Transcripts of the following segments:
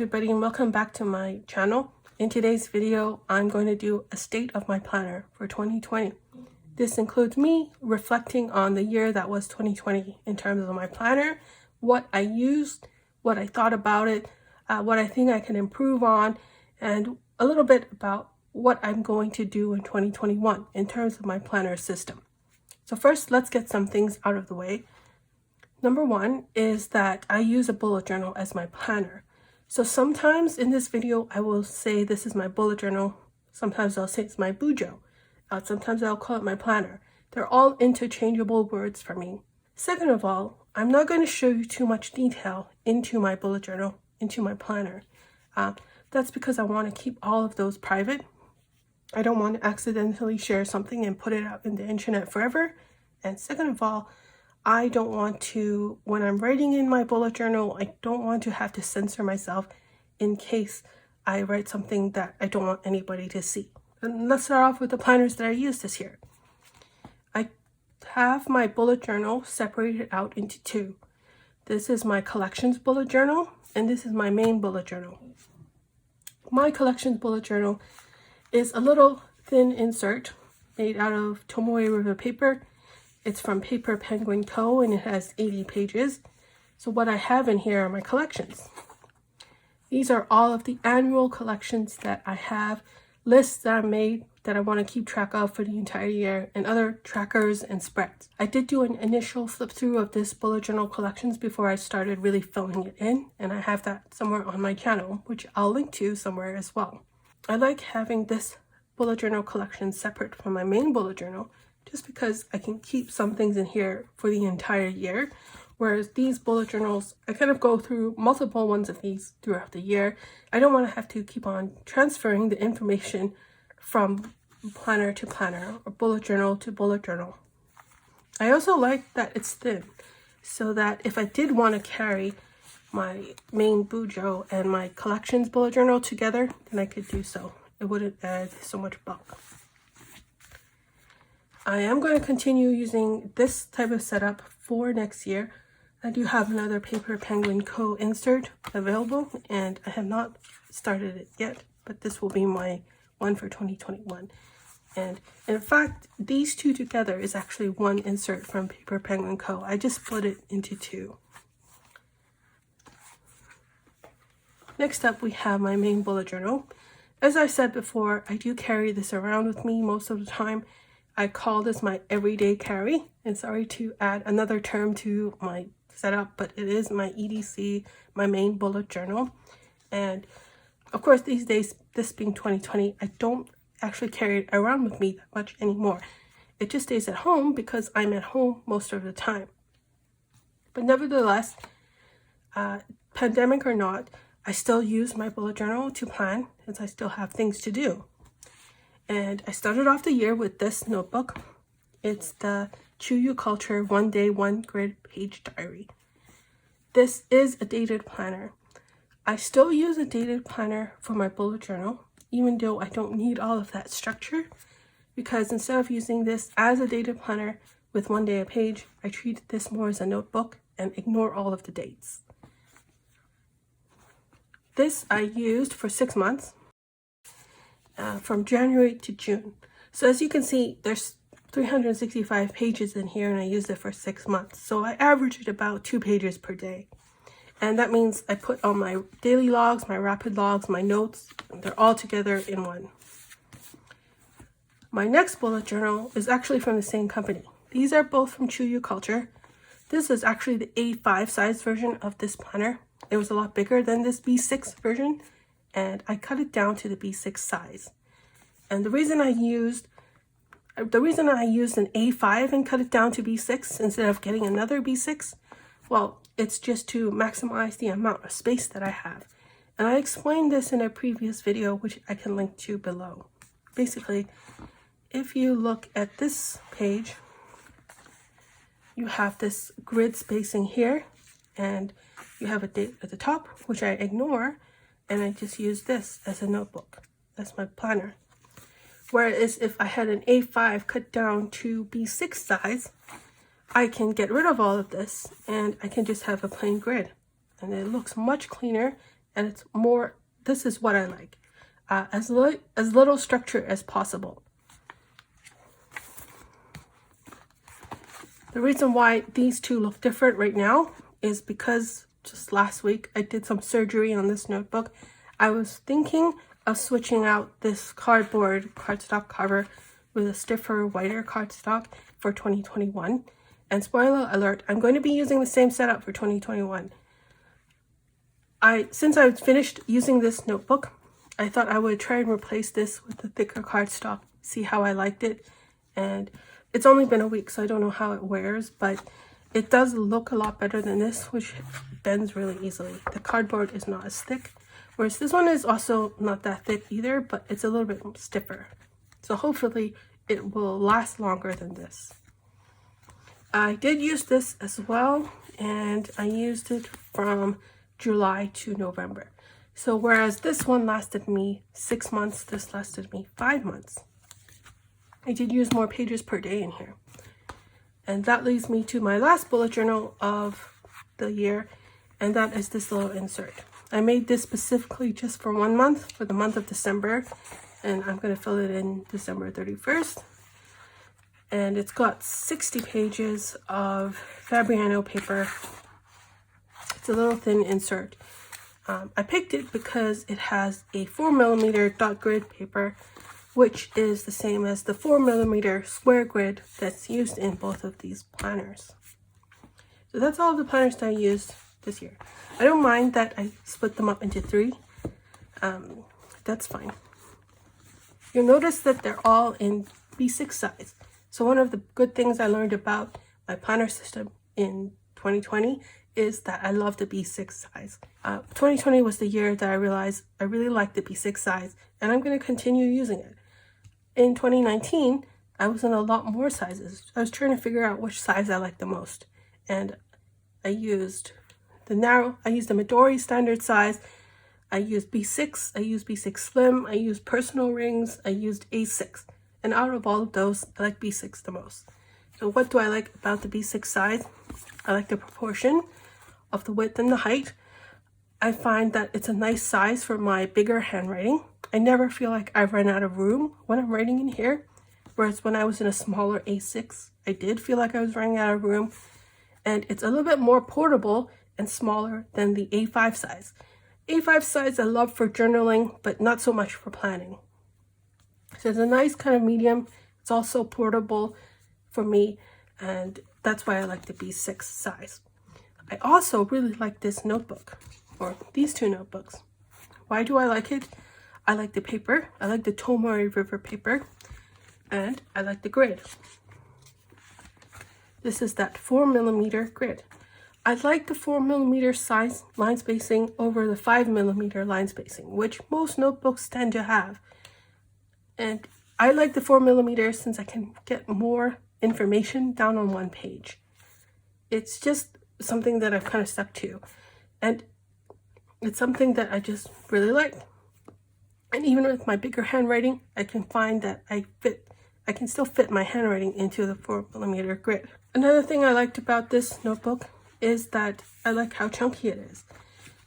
everybody, and welcome back to my channel. In today's video, I'm going to do a state of my planner for 2020. This includes me reflecting on the year that was 2020 in terms of my planner, what I used, what I thought about it, what I think I can improve on, and a little bit about what I'm going to do in 2021 in terms of my planner system. So first, let's get some things out of the way. Number one is that I use a bullet journal as my planner. So sometimes in this video, I will say this is my bullet journal. Sometimes I'll say it's my bujo. Sometimes I'll call it my planner. They're all interchangeable words for me. Second of all, I'm not going to show you too much detail into my bullet journal, into my planner. That's because I want to keep all of those private. I don't want to accidentally share something and put it out in the internet forever. And second of all, I don't want to, when I'm writing in my bullet journal, I don't want to have to censor myself in case I write something that I don't want anybody to see. And let's start off with the planners that I used this year. I have my bullet journal separated out into two. This is my collections bullet journal, and this is my main bullet journal. My collections bullet journal is a little thin insert made out of Tomoe River paper. It's from Paper Penguin Co. and it has 80 pages. So what I have in here are my collections. These are all of the annual collections that I have, lists that I made that I want to keep track of for the entire year, and other trackers and spreads. I did do an initial flip through of this bullet journal collections before I started really filling it in, and I have that somewhere on my channel, which I'll link to somewhere as well. I like having this bullet journal collection separate from my main bullet journal, just because I can keep some things in here for the entire year, whereas these bullet journals, I kind of go through multiple ones of these throughout the year. I don't want to have to keep on transferring the information from planner to planner or bullet journal to bullet journal. I also like that it's thin, so that if I did want to carry my main bujo and my collections bullet journal together, then I could do so. It wouldn't add so much bulk. I am going to continue using this type of setup for next year. I do have another Paper Penguin Co. insert available, and I have not started it yet, but this will be my one for 2021. And in fact, these two together is actually one insert from Paper Penguin Co. I just split it into two. Next up, we have my main bullet journal. As I said before, I do carry this around with me most of the time. I call this my everyday carry, and sorry to add another term to my setup, but it is my EDC, my main bullet journal. And of course, these days, this being 2020, I don't actually carry it around with me that much anymore. It just stays at home because I'm at home most of the time. But nevertheless, pandemic or not, I still use my bullet journal to plan, as I still have things to do. And I started off the year with this notebook. It's the Chuyu Culture 1 Day 1 Grid Page Diary. This is a dated planner. I still use a dated planner for my bullet journal, even though I don't need all of that structure, because instead of using this as a dated planner with 1 day a page, I treat this more as a notebook and ignore all of the dates. This I used for 6 months. From January to June. So as you can see, there's 365 pages in here, and I used it for 6 months. So I averaged about 2 pages per day. And that means I put all my daily logs, my rapid logs, my notes, and they're all together in one. My next bullet journal is actually from the same company. These are both from Chuyu Culture. This is actually the A5 size version of this planner. It was a lot bigger than this B6 version, and I cut it down to the B6 size. And the reason I used an A5 and cut it down to B6 instead of getting another B6, well, it's just to maximize the amount of space that I have. And I explained this in a previous video, which I can link to below. Basically, if you look at this page, you have this grid spacing here, and you have a date at the top, which I ignore, and I just use this as a notebook. That's my planner. Whereas if I had an A5 cut down to B6 size, I can get rid of all of this and I can just have a plain grid. And it looks much cleaner and it's more, this is what I like. As little structure as possible. The reason why these two look different right now is because just last week I did some surgery on this notebook. I was thinking of switching out this cardboard cardstock cover with a stiffer, whiter cardstock for 2021. And spoiler alert, I'm going to be using the same setup for 2021. Since I finished using this notebook, I thought I would try and replace this with the thicker cardstock, see how I liked it. And it's only been a week, so I don't know how it wears, but it does look a lot better than this, which bends really easily. The cardboard is not as thick, whereas this one is also not that thick either, but it's a little bit stiffer. So hopefully it will last longer than this. I did use this as well, and I used it from July to November. So whereas this one lasted me 6 months, this lasted me 5 months. I did use more pages per day in here. And that leads me to my last bullet journal of the year, and that is this little insert. I made this specifically just for 1 month, for the month of December, and I'm going to fill it in December 31st. And it's got 60 pages of Fabriano paper. It's a little thin insert. I picked it because it has a 4mm dot grid paper, which is the same as the 4mm square grid that's used in both of these planners. So that's all of the planners that I used this year. I don't mind that I split them up into 3. That's fine. You'll notice that they're all in B6 size. So one of the good things I learned about my planner system in 2020 is that I love the B6 size. 2020 was the year that I realized I really like the B6 size, and I'm going to continue using it. In 2019, I was in a lot more sizes. I was trying to figure out which size I liked the most, and I used the Midori standard size. I used B6, I used B6 Slim, I used personal rings, I used A6. And out of all of those, I like B6 the most. So what do I like about the B6 size? I like the proportion of the width and the height. I find that it's a nice size for my bigger handwriting. I never feel like I've run out of room when I'm writing in here. Whereas when I was in a smaller A6, I did feel like I was running out of room. And it's a little bit more portable and smaller than the A5 size. A5 size I love for journaling, but not so much for planning. So it's a nice kind of medium. It's also portable for me, and that's why I like the B6 size. I also really like this notebook, or these two notebooks. Why do I like it? I like the paper. I like the Tomori River paper, and I like the grid. This is that 4mm grid. I like the 4mm size line spacing over the 5mm line spacing, which most notebooks tend to have. And I like the 4mm since I can get more information down on one page. It's just something that I've kind of stuck to. And it's something that I just really like. And even with my bigger handwriting, I can find that I can still fit my handwriting into the 4mm grid. Another thing I liked about this notebook is that I like how chunky it is.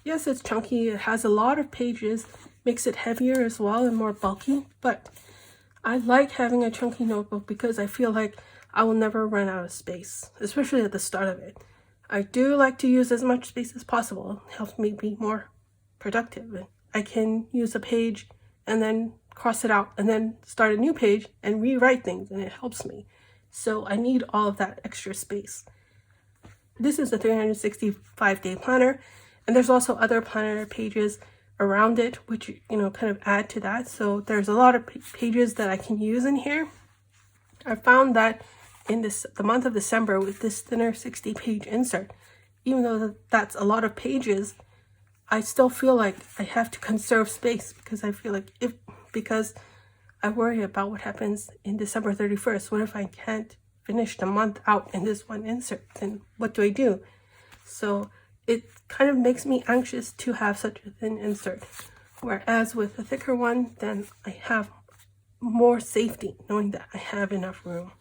Yes, it's chunky. It has a lot of pages, makes it heavier as well and more bulky, but I like having a chunky notebook because I feel like I will never run out of space, especially at the start of it. I do like to use as much space as possible. It helps me be more productive. I can use a page and then cross it out and then start a new page and rewrite things, and it helps me. So I need all of that extra space. This is a 365-day planner, and there's also other planner pages around it, which, you know, kind of add to that. So there's a lot of pages that I can use in here. I found that in the month of December with this thinner 60-page insert, even though that's a lot of pages, I still feel like I have to conserve space because I feel like because I worry about what happens in December 31st. What if I can't finish the month out in this one insert? Then what do I do? So it kind of makes me anxious to have such a thin insert. Whereas with a thicker one, then I have more safety knowing that I have enough room.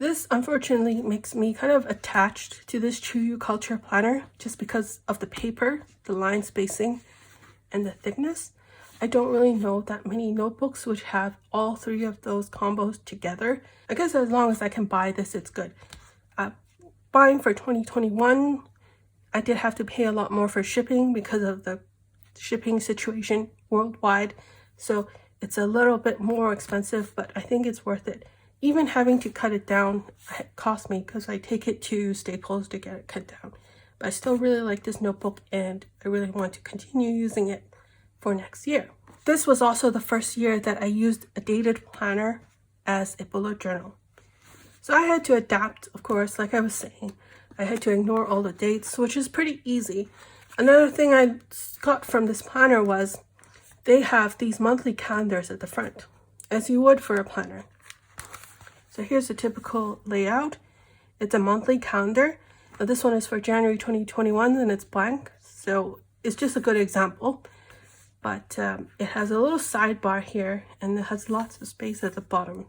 This unfortunately makes me kind of attached to this Chuyu Culture planner just because of the paper, the line spacing, and the thickness. I don't really know that many notebooks which have all three of those combos together. I guess as long as I can buy this, it's good. Buying for 2021, I did have to pay a lot more for shipping because of the shipping situation worldwide. So it's a little bit more expensive, but I think it's worth it. Even having to cut it down cost me because I take it to Staples to get it cut down. But I still really like this notebook and I really want to continue using it for next year. This was also the first year that I used a dated planner as a bullet journal. So I had to adapt, of course, like I was saying. I had to ignore all the dates, which is pretty easy. Another thing I got from this planner was they have these monthly calendars at the front, as you would for a planner. So here's a typical layout. It's a monthly calendar. Now this one is for January 2021 and it's blank. So it's just a good example. But it has a little sidebar here and it has lots of space at the bottom.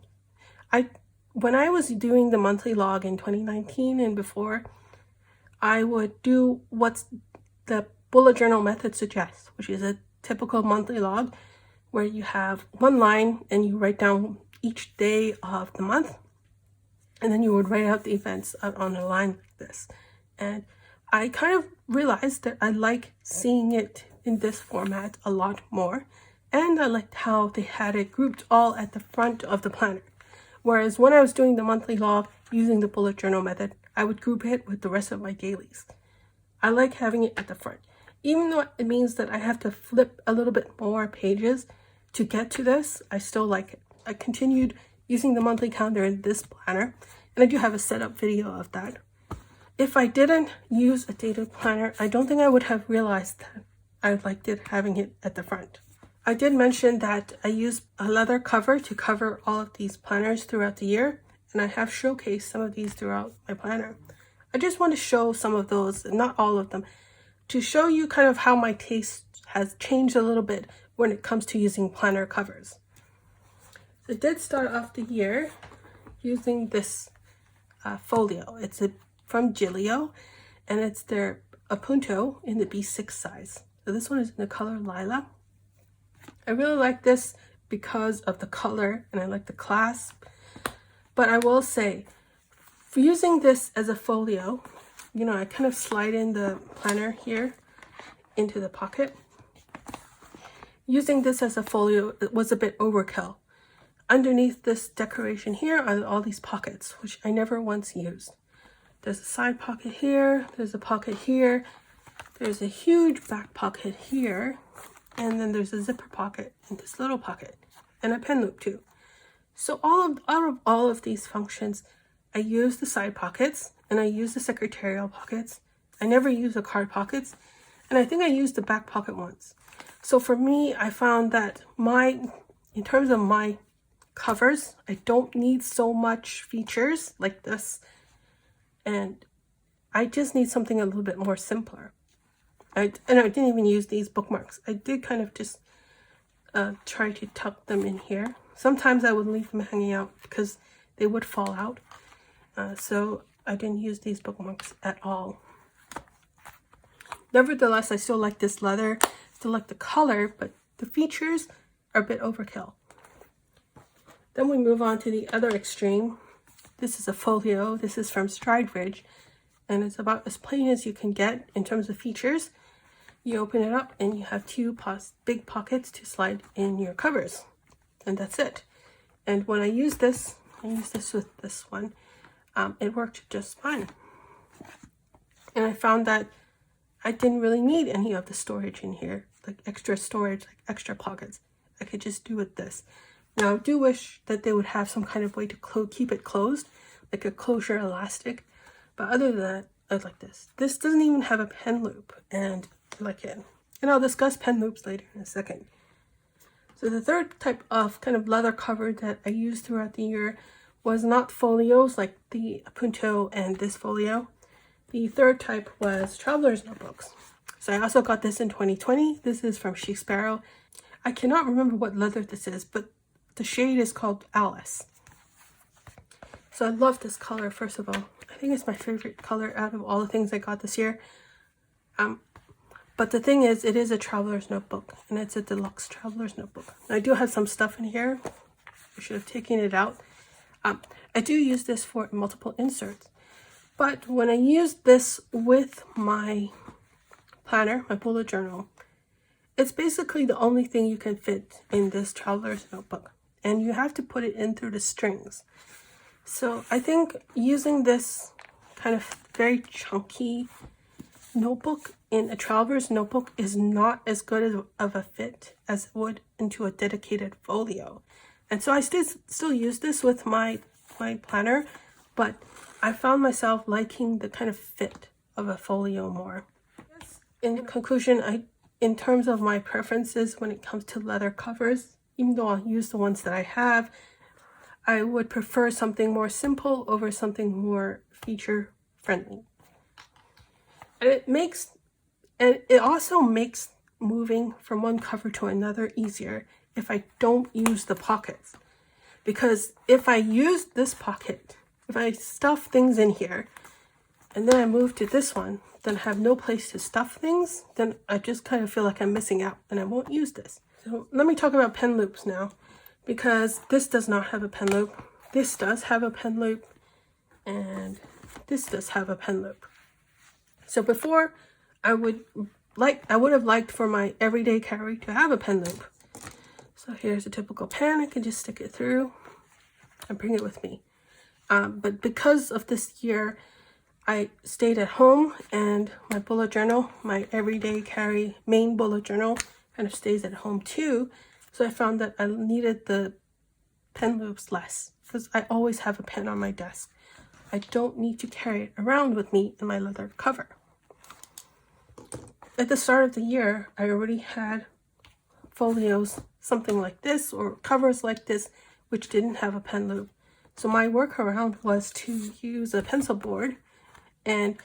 When I was doing the monthly log in 2019 and before, I would do what the bullet journal method suggests, which is a typical monthly log where you have one line and you write down each day of the month, and then you would write out the events on a line like this. And I kind of realized that I like seeing it in this format a lot more, and I liked how they had it grouped all at the front of the planner. Whereas when I was doing the monthly log using the bullet journal method, I would group it with the rest of my dailies. I like having it at the front. Even though it means that I have to flip a little bit more pages to get to this, I still like it. I continued using the monthly calendar in this planner, and I do have a setup video of that. If I didn't use a dated planner, I don't think I would have realized that I liked it having it at the front. I did mention that I use a leather cover to cover all of these planners throughout the year, and I have showcased some of these throughout my planner. I just want to show some of those, not all of them, to show you kind of how my taste has changed a little bit when it comes to using planner covers. So I did start off the year using this folio. It's from Gilio, and it's their Appunto in the B6 size. So this one is in the color Lila. I really like this because of the color and I like the clasp. But I will say, for using this as a folio, you know, I kind of slide in the planner here into the pocket. Using this as a folio, it was a bit overkill. Underneath this decoration here are all these pockets, which I never once used. There's a side pocket here, there's a pocket here, there's a huge back pocket here, and then there's a zipper pocket in this little pocket, and a pen loop too. So out of all of these functions, I use the side pockets, and I use the secretarial pockets. I never use the card pockets, and I think I used the back pocket once. So for me, I found that in terms of my covers, I don't need so much features like this, and I just need something a little bit more simpler. And I didn't even use these bookmarks. I did kind of just try to tuck them in here. Sometimes I would leave them hanging out because they would fall out. So I didn't use these bookmarks at all. Nevertheless, I still like this leather, still like the color, but the features are a bit overkill. Then we move on to the other extreme. This is a folio. This is from Stride Ridge, and it's about as plain as you can get in terms of features. You open it up and you have two big pockets to slide in your covers, and that's it. And when I use this with this one, it worked just fine. And I found that I didn't really need any of the storage in here, like extra storage, like extra pockets. I could just do with this. Now I do wish that they would have some kind of way to keep it closed, like a closure elastic. But other than that, I like this. This doesn't even have a pen loop, and I like it. And I'll discuss pen loops later in a second. So the third type of kind of leather cover that I used throughout the year was not folios like the Appunto and this folio. The third type was traveler's notebooks. So I also got this in 2020. This is from Chic Sparrow. I cannot remember what leather this is, but the shade is called Alice. So So I love this color, first of all. I think it's my favorite color out of all the things I got this year. But the thing is, it is a traveler's notebook, and it's a deluxe traveler's notebook. I do have some stuff in here. I should have taken it out. I do use this for multiple inserts. But when I use this with my planner, my bullet journal, it's basically the only thing you can fit in this traveler's notebook. And you have to put it in through the strings. So I think using this kind of very chunky notebook in a traveler's notebook is not as good of a fit as it would into a dedicated folio. And so I still use this with my planner, but I found myself liking the kind of fit of a folio more. In conclusion, in terms of my preferences when it comes to leather covers, even though I'll use the ones that I have, I would prefer something more simple over something more feature friendly. And it also makes moving from one cover to another easier if I don't use the pockets. Because if I use this pocket, if I stuff things in here, and then I move to this one, then I have no place to stuff things, then I just kind of feel like I'm missing out and I won't use this. So let me talk about pen loops now, because this does not have a pen loop. This does have a pen loop, and this does have a pen loop. So before, I would have liked for my everyday carry to have a pen loop. So here's a typical pen. I can just stick it through and bring it with me. But because of this year, I stayed at home, and my bullet journal, my everyday carry main bullet journal, kind of stays at home too. So I found that I needed the pen loops less, because I always have a pen on my desk. I don't need to carry it around with me in my leather cover. At the start of the year, I already had folios, something like this, or covers like this, which didn't have a pen loop. So my workaround was to use a pencil board and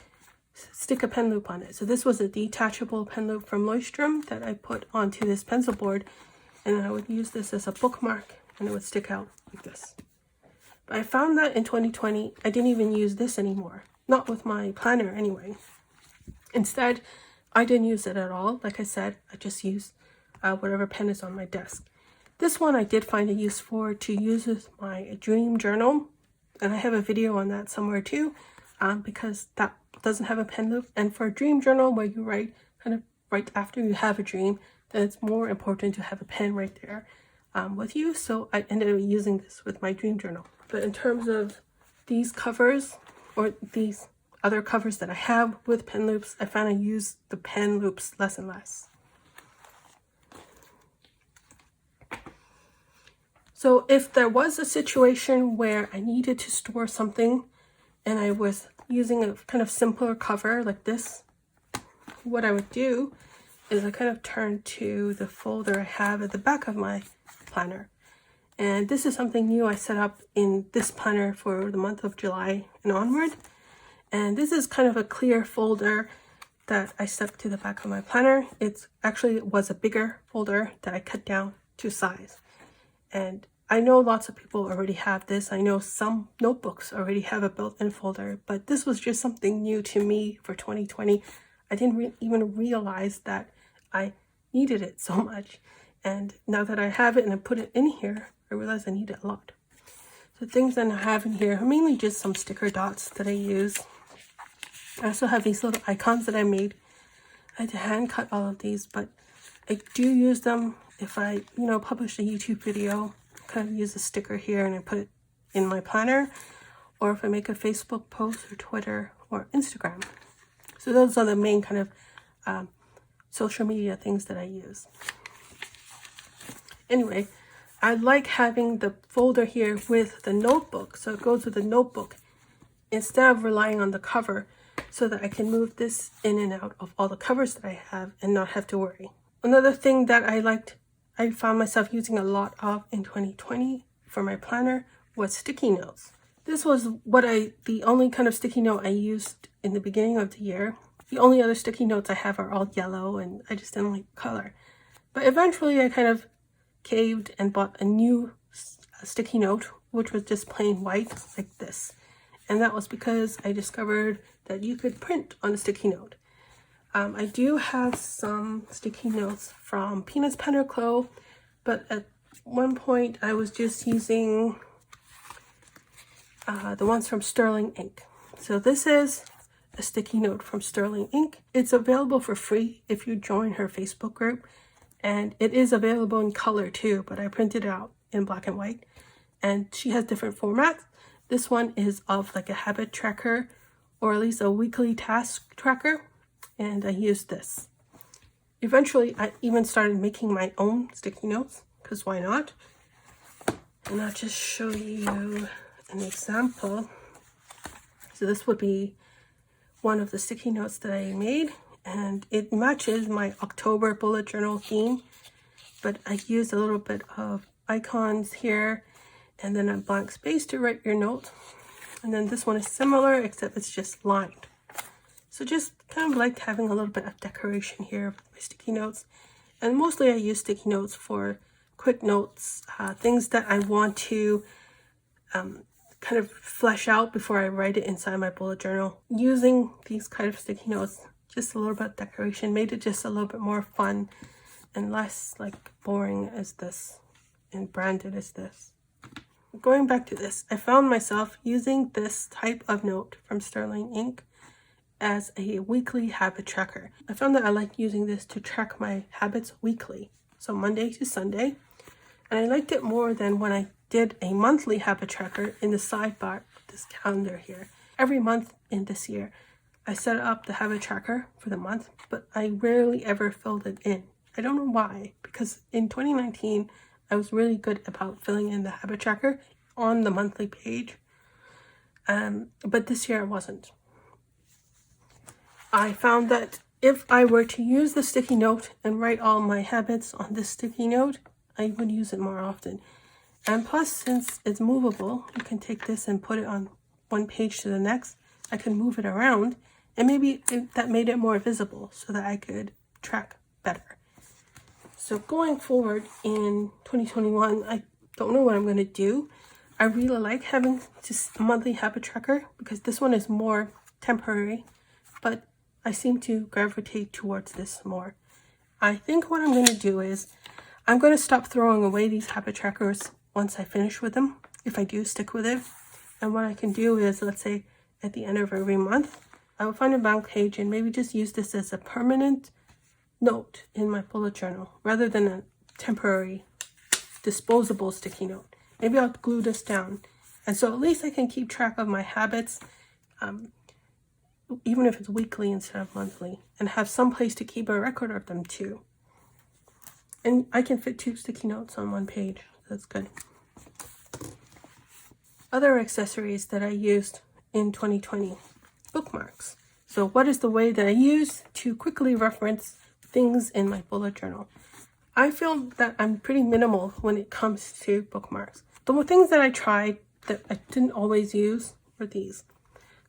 stick a pen loop on it. So this was a detachable pen loop from Leuchtturm that I put onto this pencil board, and I would use this as a bookmark, and it would stick out like this. But I found that in 2020, I didn't even use this anymore. Not with my planner anyway. Instead, I didn't use it at all. Like I said, I just used whatever pen is on my desk. This one I did find a use for, to use with my dream journal, and I have a video on that somewhere too, because that doesn't have a pen loop. And for a dream journal where you write kind of right after you have a dream, then it's more important to have a pen right there with you. So I ended up using this with my dream journal. But in terms of these covers, or these other covers that I have with pen loops, I found I use the pen loops less and less. So if there was a situation where I needed to store something and I was using a kind of simpler cover like this, what I would do is I kind of turn to the folder I have at the back of my planner. And this is something new I set up in this planner for the month of July and onward. And this is kind of a clear folder that I stuck to the back of my planner. It was a bigger folder that I cut down to size. And I know lots of people already have this. I know some notebooks already have a built-in folder, but this was just something new to me for 2020. I didn't even realize that I needed it so much. And now that I have it and I put it in here, I realize I need it a lot. So things that I have in here are mainly just some sticker dots that I use. I also have these little icons that I made. I had to hand cut all of these, but I do use them if I, publish a YouTube video. Kind of use a sticker here and I put it in my planner, or if I make a Facebook post or Twitter or Instagram. So those are the main kind of social media things that I use. Anyway, I like having the folder here with the notebook, so it goes with the notebook instead of relying on the cover, so that I can move this in and out of all the covers that I have and not have to worry. Another thing that I found myself using a lot of in 2020 for my planner was sticky notes. This was the only kind of sticky note I used in the beginning of the year. The only other sticky notes I have are all yellow, and I just didn't like color. But eventually I kind of caved and bought a new sticky note which was just plain white like this. And that was because I discovered that you could print on a sticky note. I do have some sticky notes from Peanuts Pen or Clo, but at one point I was just using the ones from Sterling Ink. So this is a sticky note from Sterling Ink. It's available for free if you join her Facebook group, and it is available in color too, but I printed it out in black and white, and she has different formats. This one is of like a habit tracker, or at least a weekly task tracker, and I used this. Eventually I even started making my own sticky notes, because why not? And I'll just show you an example. So this would be one of the sticky notes that I made, and it matches my October bullet journal theme, but I used a little bit of icons here and then a blank space to write your note. And then this one is similar, except it's just lined. So just kind of like having a little bit of decoration here with my sticky notes. And mostly I use sticky notes for quick notes, things that I want to kind of flesh out before I write it inside my bullet journal. Using these kind of sticky notes, just a little bit of decoration, made it just a little bit more fun and less like boring as this and branded as this. Going back to this, I found myself using this type of note from Sterling Ink as a weekly habit tracker. I found that I like using this to track my habits weekly, so Monday to Sunday, and I liked it more than when I did a monthly habit tracker in the sidebar of this calendar here. Every month in this year, I set up the habit tracker for the month, but I rarely ever filled it in. I don't know why, because in 2019, I was really good about filling in the habit tracker on the monthly page, but this year I wasn't. I found that if I were to use the sticky note and write all my habits on this sticky note, I would use it more often. And plus, since it's movable, you can take this and put it on one page to the next. I can move it around, and maybe that made it more visible so that I could track better. So going forward in 2021, I don't know what I'm going to do. I really like having just a monthly habit tracker because this one is more temporary, but I seem to gravitate towards this more. I think what I'm going to do is I'm going to stop throwing away these habit trackers once I finish with them, if I do stick with it. And what I can do is, let's say at the end of every month, I will find a blank page and maybe just use this as a permanent note in my bullet journal rather than a temporary disposable sticky note. Maybe I'll glue this down, and so at least I can keep track of my habits, even if it's weekly instead of monthly, and have some place to keep a record of them too. And I can fit 2 sticky notes on one page. That's good. Other accessories that I used in 2020, bookmarks. So what is the way that I use to quickly reference things in my bullet journal? I feel that I'm pretty minimal when it comes to bookmarks. The things that I tried that I didn't always use were these.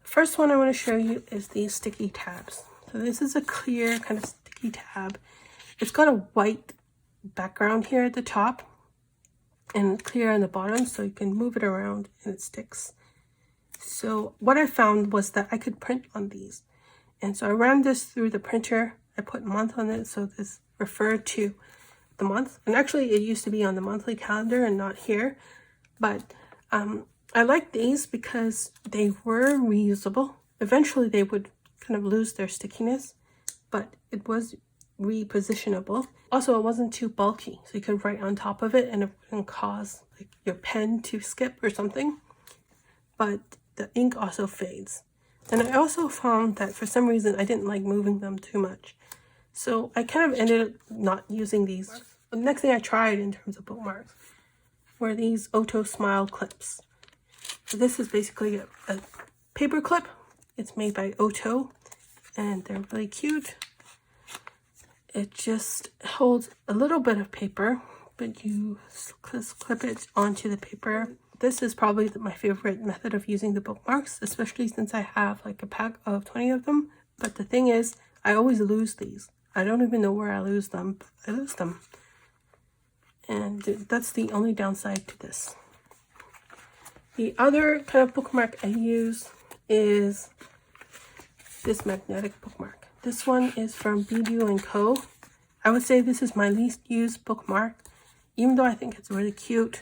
The first one I want to show you is these sticky tabs. So this is a clear kind of sticky tab. It's got a white background here at the top and clear on the bottom, so you can move it around and it sticks. So what I found was that I could print on these, and so I ran this through the printer. I put month on it, so this referred to the month, and actually it used to be on the monthly calendar and not here, but I like these because they were reusable. Eventually they would kind of lose their stickiness, but it was repositionable. Also, it wasn't too bulky, so you could write on top of it and it wouldn't cause like your pen to skip or something. But the ink also fades. And I also found that for some reason I didn't like moving them too much, so I kind of ended up not using these. The next thing I tried in terms of bookmarks were these Otto Smile clips. So this is basically a paper clip. It's made by Otto, and they're really cute. It just holds a little bit of paper, but you just clip it onto the paper. This is probably my favorite method of using the bookmarks, especially since I have like a pack of 20 of them. But the thing is, I always lose these. I don't even know where I lose them, but I lose them. And that's the only downside to this. The other kind of bookmark I use is this magnetic bookmark. This one is from BB & Co. I would say this is my least used bookmark, even though I think it's really cute.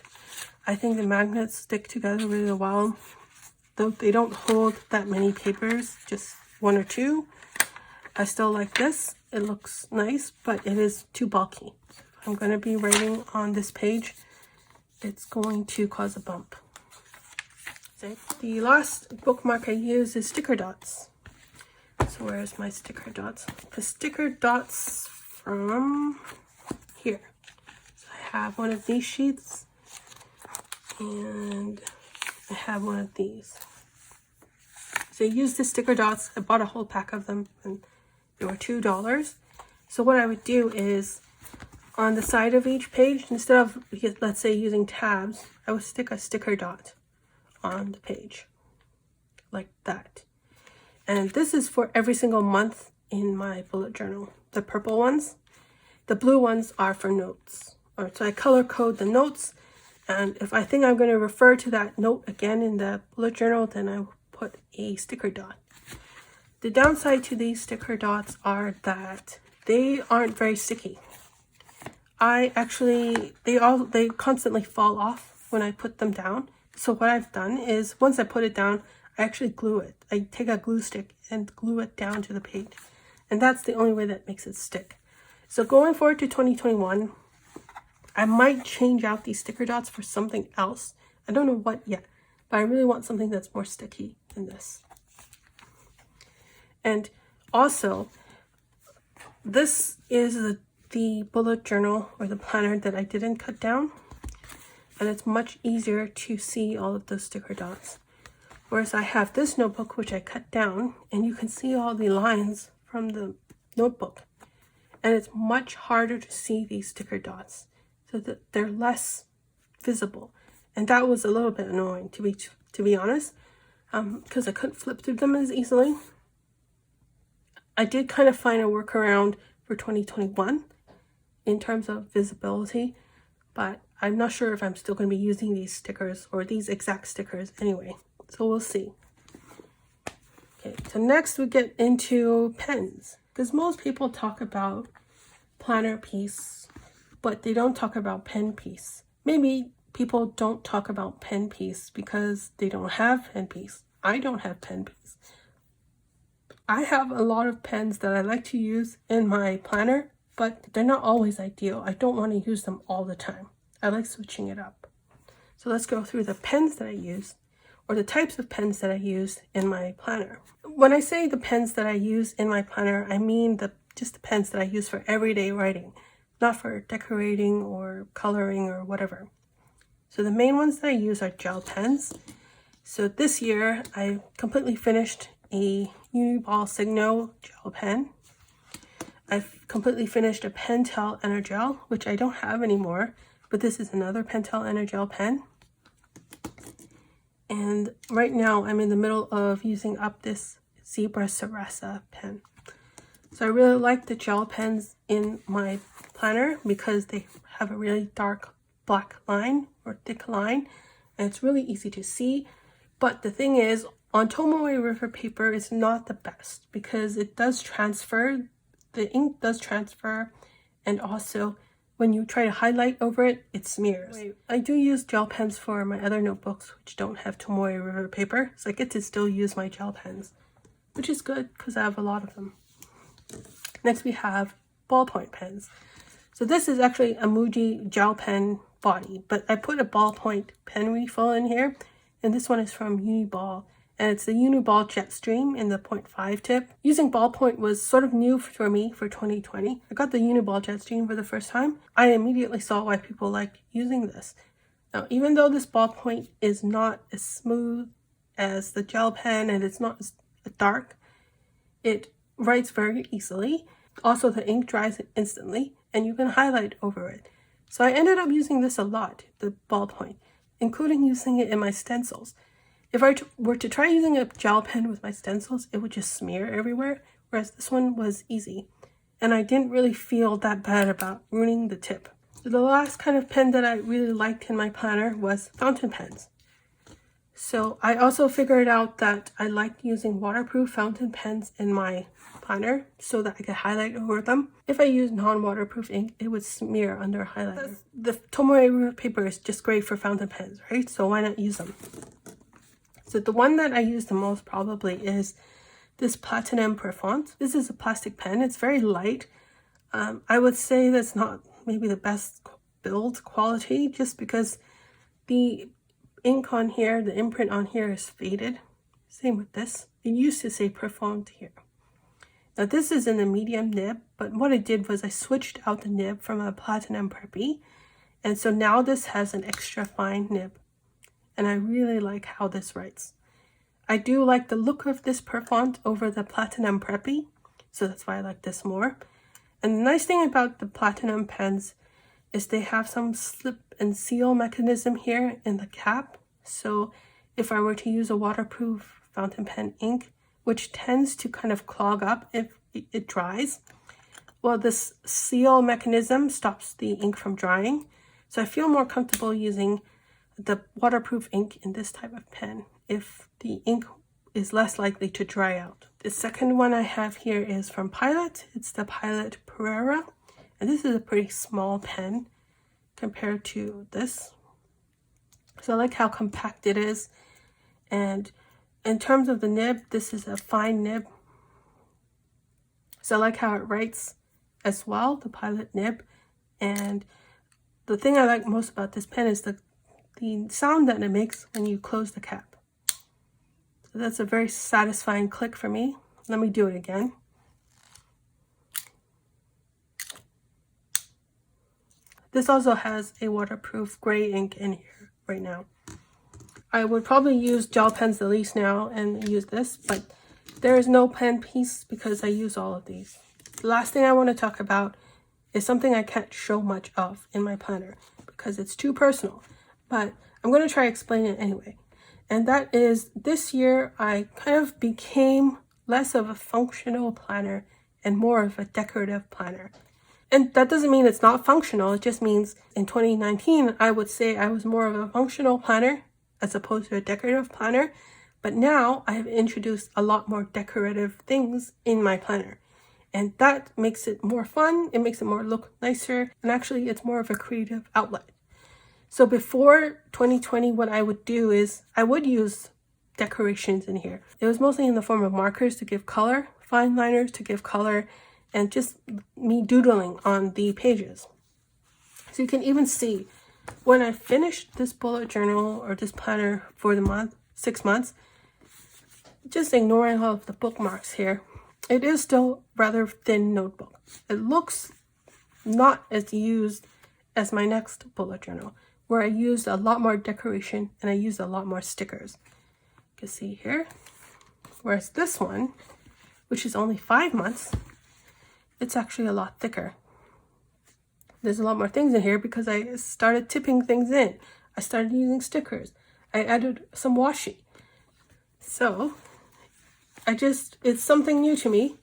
I think the magnets stick together really well. Though they don't hold that many papers, just one or two. I still like this. It looks nice, but it is too bulky. I'm going to be writing on this page. It's going to cause a bump. The last bookmark I use is sticker dots. So where's my sticker dots? The sticker dots from here. So I have one of these sheets and I have one of these. So I used the sticker dots. I bought a whole pack of them and they were $2. So what I would do is on the side of each page, instead of, let's say, using tabs, I would stick a sticker dot on the page like that. And this is for every single month in my bullet journal. The purple ones. The blue ones are for notes. So I color code the notes, and if I think I'm going to refer to that note again in the bullet journal, then I will put a sticker dot. The downside to these sticker dots are that they aren't very sticky. They constantly fall off when I put them down. So what I've done is once I put it down, I actually glue it. I take a glue stick and glue it down to the page. And that's the only way that makes it stick. So going forward to 2021, I might change out these sticker dots for something else. I don't know what yet, but I really want something that's more sticky than this. And also, this is the bullet journal or the planner that I didn't cut down. And it's much easier to see all of those sticker dots. Whereas I have this notebook, which I cut down, and you can see all the lines from the notebook. And it's much harder to see these sticker dots, so that they're less visible. And that was a little bit annoying, to be honest, because I couldn't flip through them as easily. I did kind of find a workaround for 2021 in terms of visibility, but I'm not sure if I'm still going to be using these stickers or these exact stickers anyway. So we'll see. Okay, so next we get into pens, because most people talk about planner piece, but they don't talk about pen piece. Maybe people don't talk about pen piece because they don't have pen piece. I don't have pen piece. I have a lot of pens that I like to use in my planner, but they're not always ideal. I don't want to use them all the time. I like switching it up. So let's go through the pens that I use, or the types of pens that I use in my planner. When I say the pens that I use in my planner, I mean just the pens that I use for everyday writing, not for decorating or coloring or whatever. So the main ones that I use are gel pens. So this year I completely finished a Uniball Signo gel pen. I've completely finished a Pentel Energel, which I don't have anymore, but this is another Pentel Energel pen. And right now I'm in the middle of using up this Zebra Sarasa pen. So I really like the gel pens in my planner because they have a really dark black line or thick line, and it's really easy to see. But the thing is, on Tomoe River paper, it's not the best because it does transfer, the ink does transfer, and also when you try to highlight over it, it smears. I do use gel pens for my other notebooks which don't have Tomoe River paper, so I get to still use my gel pens, which is good because I have a lot of them. Next we have ballpoint pens. So this is actually a Muji gel pen body, but I put a ballpoint pen refill in here, and this one is from Uniball, and it's the Uniball Jetstream in the 0.5 tip. Using ballpoint was sort of new for me for 2020. I got the Uniball Jetstream for the first time. I immediately saw why people like using this. Now, even though this ballpoint is not as smooth as the gel pen and it's not as dark, it writes very easily. Also, the ink dries instantly and you can highlight over it. So I ended up using this a lot, the ballpoint, including using it in my stencils. If I were to try using a gel pen with my stencils, it would just smear everywhere, whereas this one was easy. And I didn't really feel that bad about ruining the tip. So the last kind of pen that I really liked in my planner was fountain pens. So I also figured out that I like using waterproof fountain pens in my planner so that I can highlight over them. If I use non-waterproof ink, it would smear under a highlighter. The Tomoe paper is just great for fountain pens, right? So why not use them? So the one that I use the most probably is this Platinum per font. This is a plastic pen. It's very light. I would say that's not maybe the best build quality just because the ink on here, the imprint on here is faded. Same with this. It used to say per font here. Now this is in a medium nib, but what I did was I switched out the nib from a Platinum Preppy, and so now this has an extra fine nib, and I really like how this writes. I do like the look of this per font over the Platinum Preppy, so that's why I like this more. And the nice thing about the Platinum pens is they have some slip and seal mechanism here in the cap. So if I were to use a waterproof fountain pen ink, which tends to kind of clog up if it dries, well, this seal mechanism stops the ink from drying. So I feel more comfortable using the waterproof ink in this type of pen if the ink is less likely to dry out. The second one I have here is from Pilot. It's the Pilot Pereira, and this is a pretty small pen compared to this. So I like how compact it is, and in terms of the nib, this is a fine nib. So I like how it writes as well, the Pilot nib. And the thing I like most about this pen is the sound that it makes when you close the cap. So that's a very satisfying click for me. Let me do it again. This also has a waterproof gray ink in here right now. I would probably use gel pens the least now and use this, but there is no pen piece because I use all of these. The last thing I want to talk about is something I can't show much of in my planner because it's too personal, but I'm going to try to explain it anyway. And that is, this year I kind of became less of a functional planner and more of a decorative planner. And that doesn't mean it's not functional. It just means in 2019, I would say I was more of a functional planner as opposed to a decorative planner. But now I have introduced a lot more decorative things in my planner. And that makes it more fun. It makes it more look nicer. And actually, it's more of a creative outlet. So before 2020, what I would do is I would use decorations in here. It was mostly in the form of markers to give color, fine liners to give color, and just me doodling on the pages. So you can even see when I finished this bullet journal or this planner for the month, 6 months, just ignoring all of the bookmarks here, it is still rather thin notebook. It looks not as used as my next bullet journal, where I used a lot more decoration and I used a lot more stickers. You can see here. Whereas this one, which is only 5 months, it's actually a lot thicker. There's a lot more things in here because I started tipping things in. I started using stickers. I added some washi. So it's something new to me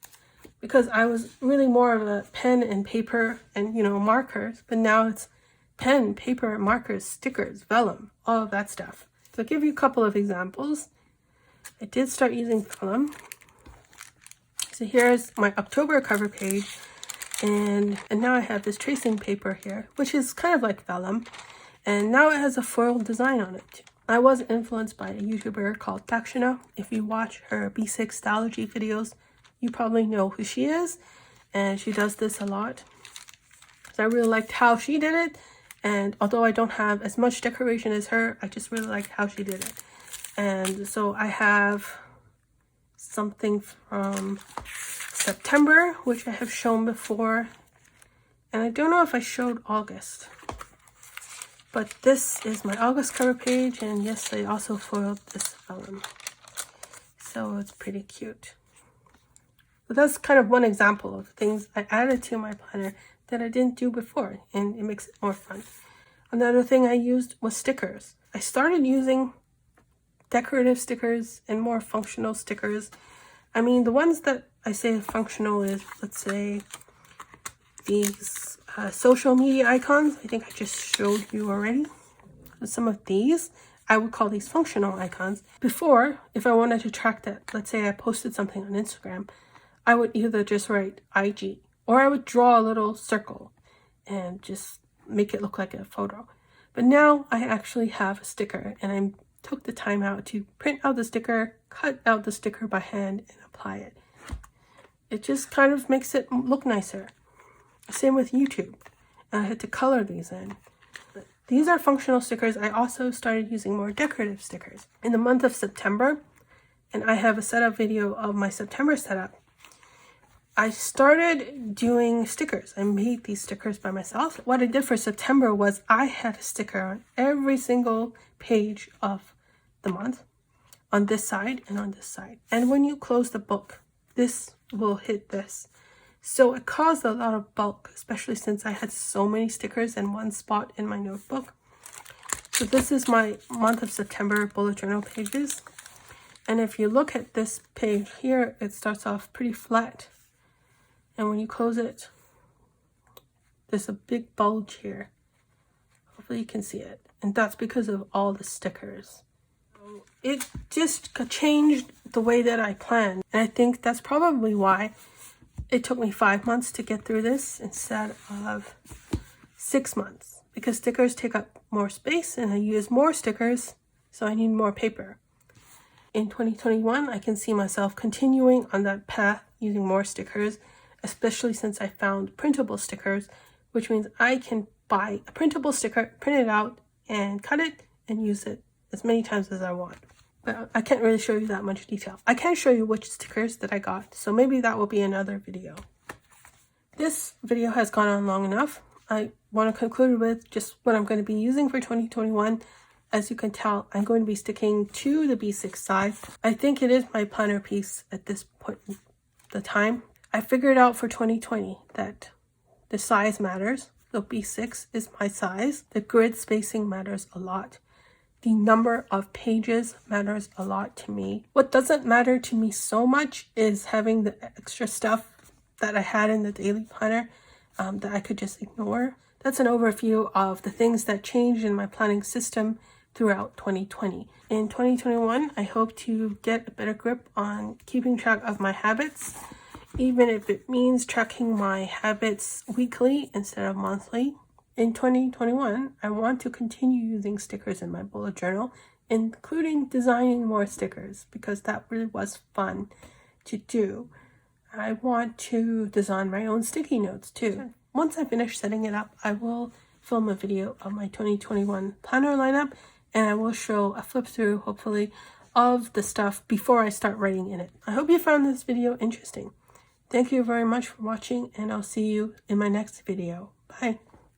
because I was really more of a pen and paper and, markers, but now it's pen, paper, markers, stickers, vellum, all of that stuff. So I'll give you a couple of examples. I did start using vellum. So here's my October cover page, and now I have this tracing paper here, which is kind of like vellum, and now it has a foil design on it. I was influenced by a YouTuber called Takshina. If you watch her B6 Stylogy videos, you probably know who she is, and she does this a lot. So I really liked how she did it, and although I don't have as much decoration as her, I just really liked how she did it. And so I have something from September, which I have shown before, and I don't know if I showed August, but this is my August cover page, and yes, I also foiled this vellum, so it's pretty cute. But that's kind of one example of things I added to my planner that I didn't do before, and it makes it more fun. Another thing I used was stickers. I started using decorative stickers and more functional stickers. I mean, the ones that I say functional is, let's say, these social media icons. I think I just showed you already. Some of these. I would call these functional icons. Before, if I wanted to track that, let's say I posted something on Instagram, I would either just write IG, or I would draw a little circle and just make it look like a photo. But now I actually have a sticker, and I took the time out to print out the sticker, cut out the sticker by hand, and apply it. It just kind of makes it look nicer. Same with YouTube. I had to color these in. These are functional stickers. I also started using more decorative stickers. In the month of September, and I have a setup video of my September setup, I started doing stickers. I made these stickers by myself. What I did for September was I had a sticker on every single page of the month, on this side and on this side. And when you close the book, this will hit this. So it caused a lot of bulk, especially since I had so many stickers in one spot in my notebook. So this is my month of September bullet journal pages. And if you look at this page here, it starts off pretty flat. And when you close it, there's a big bulge here. Hopefully you can see it. And that's because of all the stickers. It just changed the way that I planned. And I think that's probably why it took me 5 months to get through this instead of 6 months. Because stickers take up more space and I use more stickers, so I need more paper. In 2021, I can see myself continuing on that path using more stickers, especially since I found printable stickers, which means I can buy a printable sticker, print it out, and cut it and use it as many times as I want. But I can't really show you that much detail. I can show you which stickers that I got, so maybe that will be another video. This video has gone on long enough. I want to conclude with just what I'm going to be using for 2021. As you can tell, I'm going to be sticking to the B6 size. I think it is my planner piece at this point in the time. I figured out for 2020 that the size matters. So B6 is my size. The grid spacing matters a lot. The number of pages matters a lot to me. What doesn't matter to me so much is having the extra stuff that I had in the daily planner that I could just ignore. That's an overview of the things that changed in my planning system throughout 2020. In 2021, I hope to get a better grip on keeping track of my habits, even if it means tracking my habits weekly instead of monthly. In 2021, I want to continue using stickers in my bullet journal, including designing more stickers, because that really was fun to do. I want to design my own sticky notes too. Once I finish setting it up, I will film a video of my 2021 planner lineup, and I will show a flip through, hopefully, of the stuff before I start writing in it. I hope you found this video interesting. Thank you very much for watching, and I'll see you in my next video. Bye.